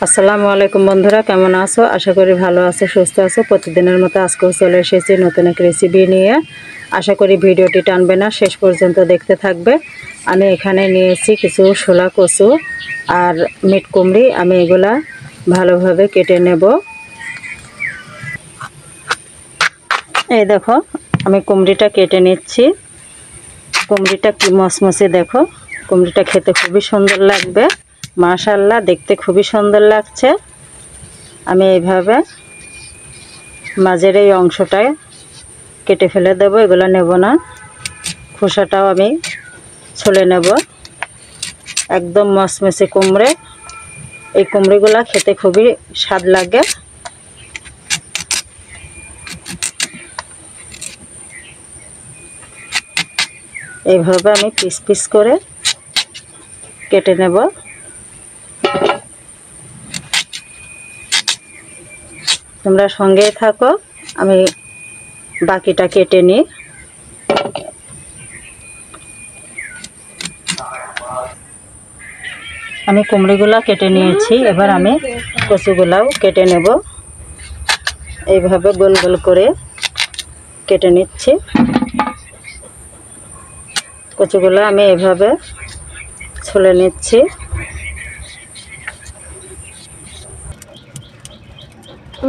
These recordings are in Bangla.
আসসালামু আলাইকুম বন্ধুরা, কেমন আছো? আশা করি ভালো আছো, সুস্থ আছো। প্রতিদিনের মতো আজকেও চলে এসেছি নতুন এক রেসিপি নিয়ে। আশা করি ভিডিওটি টানবে না, শেষ পর্যন্ত দেখতে থাকবে। আমি এখানে নিয়েছি কিছু শোলা কচু আর মিট কুমড়ি। আমি এগুলা ভালোভাবে কেটে নেব। এই দেখো, আমি কুমড়িটা কেটে নিচ্ছি। কুমড়িটা কি মচমচে, দেখো। কুমড়িটা খেতে খুবই সুন্দর লাগবে, মাশাআল্লাহ, দেখতে খুবই সুন্দর লাগছে। আমি এইভাবে মাঝের এই অংশটায় কেটে ফেলে দেব, এগুলো নেব না। খোসাটাও আমি ছুলে নেব। একদম মচমচে কুমড়ে। এই কুমড়িগুলা খেতে খুবই স্বাদ লাগে। এইভাবে আমি পিস পিস করে কেটে নেব। তোমরা সঙ্গেই থাকো, আমি বাকিটা কেটে নিই। আমি কুমড়িগুলা কেটে নিয়েছি, এবার আমি কচুগুলাও কেটে নেব। এইভাবে গোল গোল করে কেটে নিচ্ছি। কচুগুলা আমি এভাবে ছুলে নিচ্ছি।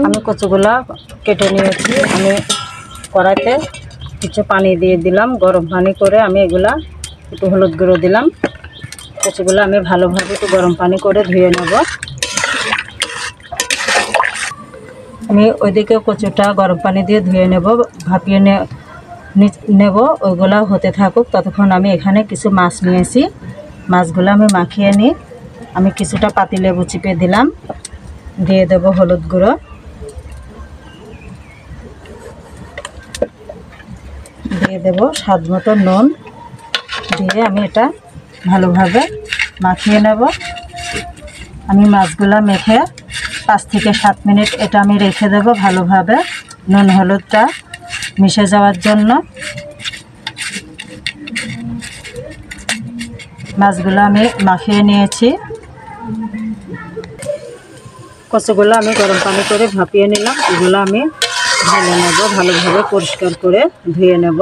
আমি কচুগুলা কেটে নিয়েছি। আমি কড়াইতে কিছু পানি দিয়ে দিলাম, গরম পানি করে আমি এগুলা একটু হলুদ গুঁড়ো দিলাম। কচুগুলো আমি ভালোভাবে একটু গরম পানি করে ধুয়ে নেব। আমি ওইদিকে কচুটা গরম পানি দিয়ে ধুয়ে নেব, ভাপিয়ে নেব। ওইগুলো হতে থাকুক, ততক্ষণ আমি এখানে কিছু মাছ নিয়েছি। মাছগুলো আমি মাখিয়ে নিই। আমি কিছুটা পাতিলেবু চিপে দিলাম, দিয়ে দেব হলুদ গুঁড়ো, দিয়ে দেব স্বাদ মতো নুন, দিয়ে আমি এটা ভালোভাবে মাখিয়ে নেব। আমি মাছগুলো মেখে 5 থেকে 7 মিনিট এটা আমি রেখে দেব ভালোভাবে, নুন হলুদটা মিশে যাওয়ার জন্য। মাছগুলো আমি মাখিয়ে নিয়েছি। কচুগুলো আমি গরম পানি করে ভাপিয়ে নিলাম। এগুলো আমি ঢেলে নেব, ভালোভাবে পরিষ্কার করে ধুয়ে নেব।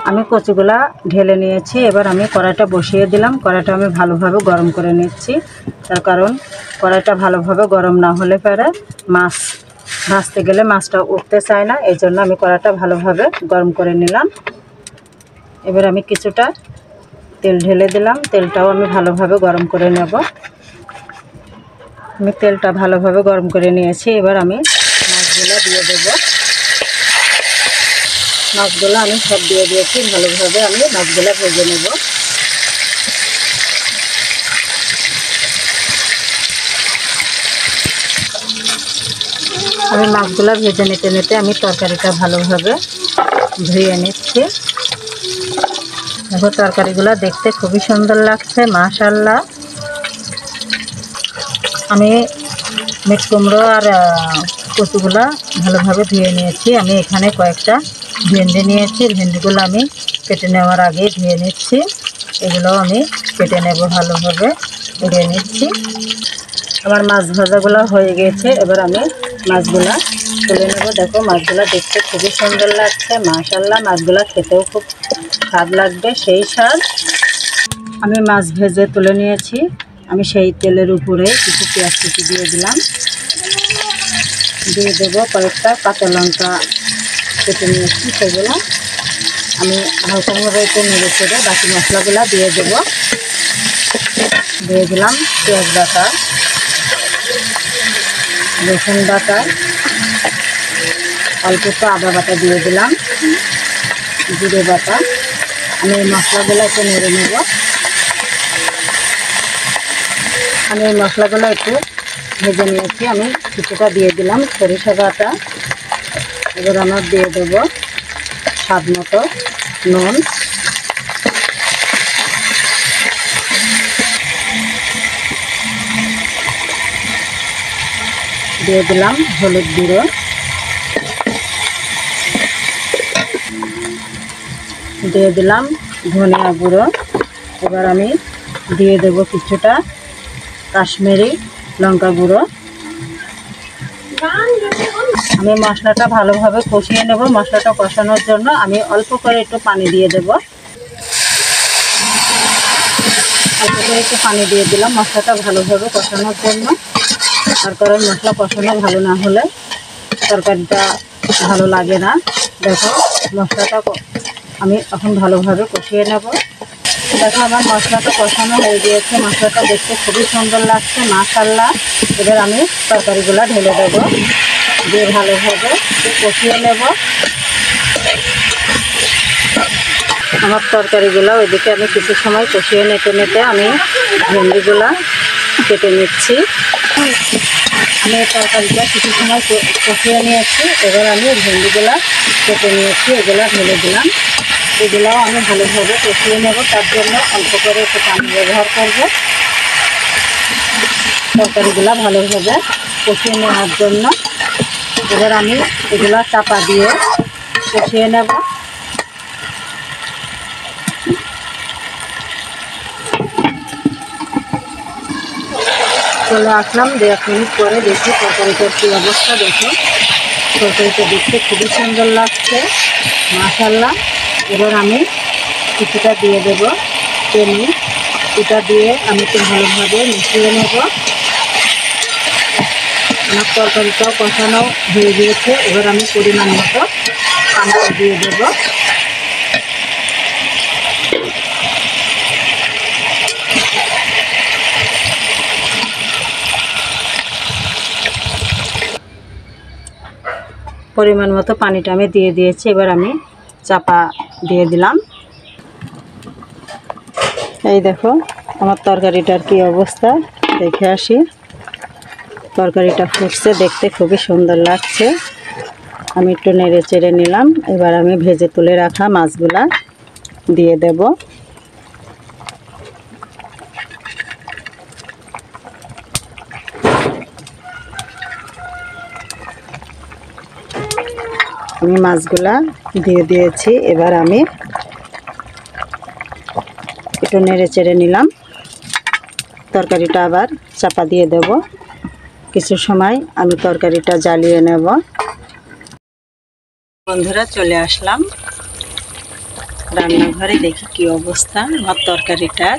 আমি কচুগুলা ঢেলে নিয়েছি। এবার আমি কড়াইটা বসিয়ে দিলাম। কড়াইটা আমি ভালোভাবে গরম করে নিচ্ছি, তার কারণ কড়াইটা ভালোভাবে গরম না হলে পরে মাছ ভাজতে গেলে মাছটা উঠতে চায় না। এই জন্য আমি কড়াইটা ভালোভাবে গরম করে নিলাম। এবার আমি কিছুটা তেল ঢেলে দিলাম। তেলটাও আমি ভালোভাবে গরম করে নেব। আমি তেলটা ভালোভাবে গরম করে নিয়েছি। এবার আমি মাছগুলো দিয়ে দেব। মাছগুলো আমি সব দিয়ে দিয়েছি। ভালোভাবে আমি মাছগুলো ভেজে নেব। আমি মাছগুলো ভেজে নিতে নিতে আমি তরকারিটা ভালোভাবে ধুয়ে নিচ্ছি। দেখো, তরকারিগুলো দেখতে খুবই সুন্দর লাগছে, মাশাআল্লাহ। আমি মিট কুমড়ো আর কচুগুলা ভালোভাবে ধুয়ে নিয়েছি। আমি এখানে কয়েকটা ভেন্ডি নিয়েছি। ভেন্ডিগুলো আমি কেটে নেওয়ার আগে ধুয়ে নিচ্ছি। এগুলোও আমি কেটে নেব, ভালোভাবে ধুয়ে নিচ্ছি। আমার মাছ ভাজাগুলো হয়ে গেছে। এবার আমি মাছগুলা তুলে নেব। দেখো, মাছগুলা দেখতে খুবই সুন্দর লাগছে, মাশাআল্লাহ। মাছগুলা খেতেও খুব স্বাদ লাগবে, সেই স্বাদ। আমি মাছ ভেজে তুলে নিয়েছি। আমি সেই তেলের উপরে কিছু পেঁয়াজ কুচি দিয়ে দিলাম, দিয়ে দেবো কয়েকটা কাঁচা লঙ্কা কেটে নিয়েছি। সেগুলো আমি হালকাভাবে একটু নেড়ে চেড়ে বাকি মশলাগুলো দিয়ে দেবো। দিয়ে দিলাম পেঁয়াজ বাটা, রসুন বাটা, অল্প একটু আদা বাটা দিয়ে দিলাম, জিরে বাটা। আমি এই মশলাগুলো একটু নেড়ে নেব। আমি এই মশলাগুলো একটু ভেজে নিয়েছি। আমি কিছুটা দিয়ে দিলাম সরিষা বাটা। এবার আমার দিয়ে দেবো স্বাদ মতো নুন, দিয়ে দিলাম হলুদ গুঁড়ো, দিয়ে দিলাম ধনিয়া গুঁড়ো। এবার আমি দিয়ে দেব কিছুটা কাশ্মীরি লঙ্কা গুঁড়ো। আমি মশলাটা ভালোভাবে কষিয়ে নেব। মশলাটা কষানোর জন্য আমি অল্প করে একটু পানি দিয়ে দেব। অল্প করে একটু পানি দিয়ে দিলাম মশলাটা ভালোভাবে কষানোর জন্য। তার কারণ মশলা কষানো ভালো না হলে তরকারিটা ভালো লাগে না। দেখো মশলাটা আমি এখন ভালোভাবে কষিয়ে নেব। দেখো আমার মশলাটা কষানো হয়ে গিয়েছে। মশলাটা দেখতে খুবই সুন্দর লাগছে, মাশাআল্লাহ। এবার আমি তরকারিগুলো ঢেলে দেবো, দিয়ে ভালোভাবে কষিয়ে নেব। আমার তরকারিগুলো ওইদিকে আমি কিছু সময় কষিয়ে নিতে আমি ভেন্ডিগুলা কেটে নিচ্ছি। আমি তরকারিটা কিছু সময় কষিয়ে নিয়েছি। এবার আমি ভেন্ডিগুলা কেটে নিয়েছি, এগুলা ঢেলে দিলাম। এগুলাও আমি ভালোভাবে কষিয়ে নেব। তার জন্য অল্প করে একটু পানি ব্যবহার করব তরকারিগুলা ভালোভাবে কষিয়ে নেওয়ার জন্য। এবার আমি এগুলা চাপা দিয়ে কষিয়ে নেব। চলে আসলাম 1 মিনিট পরে, দেখি তরকারিটার কী অবস্থা। দেখো তরকারিটা দেখতে খুবই সুন্দর লাগছে, মাশাআল্লাহ। এবার আমি কিছুটা দিয়ে দেব চিনি। এটা দিয়ে আমি একটু ভালোভাবে মিশিয়ে নেব। আমার তরকারিটাও কষানো হয়ে গিয়েছে। এবার আমি পরিমাণ মতো পানি দিয়ে দেব। পরিমাণ মতো পানিটা আমি দিয়ে দিয়েছি। এবার আমি চাপা দিয়ে দিলাম। এই দেখো আমার তরকারিটার কি অবস্থা, দেখে আসি। তরকারিটা ফুটছে, দেখতে খুবই সুন্দর লাগছে। আমি একটু নেড়ে চেড়ে নিলাম। এবার আমি ভেজে তুলে রাখা মাছগুলা দিয়ে দেব। আমি মাছগুলা দিয়ে দিয়েছি। এবার আমি একটু নেড়ে চেড়ে নিলাম। তরকারিটা আবার চাপা দিয়ে দেব। কিছু সময় আমি তরকারিটা জ্বালিয়ে নেব। বন্ধুরা চলে আসলাম রান্নাঘরে, দেখি কি অবস্থা আমার তরকারিটার।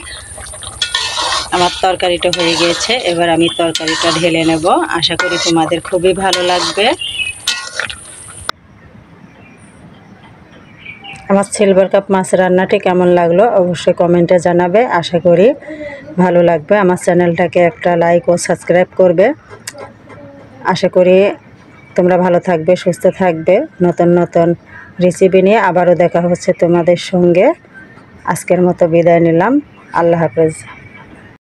আমার তরকারিটা হয়ে গেছে। এবার আমি তরকারিটা ঢেলে নেব। আশা করি তোমাদের খুবই ভালো লাগবে। আমার সিলভার কাপ মাছ রান্নাটি কেমন লাগলো অবশ্যই কমেন্টে জানাবে। আশা করি ভালো লাগবে। আমার চ্যানেলটাকে একটা লাইক ও সাবস্ক্রাইব করবে। আশা করি তোমরা ভালো থাকবে, সুস্থ থাকবে। নতুন নতুন রেসিপি নিয়ে আবারও দেখা হচ্ছে তোমাদের সঙ্গে। আজকের মতো বিদায় নিলাম। আল্লাহ হাফেজ।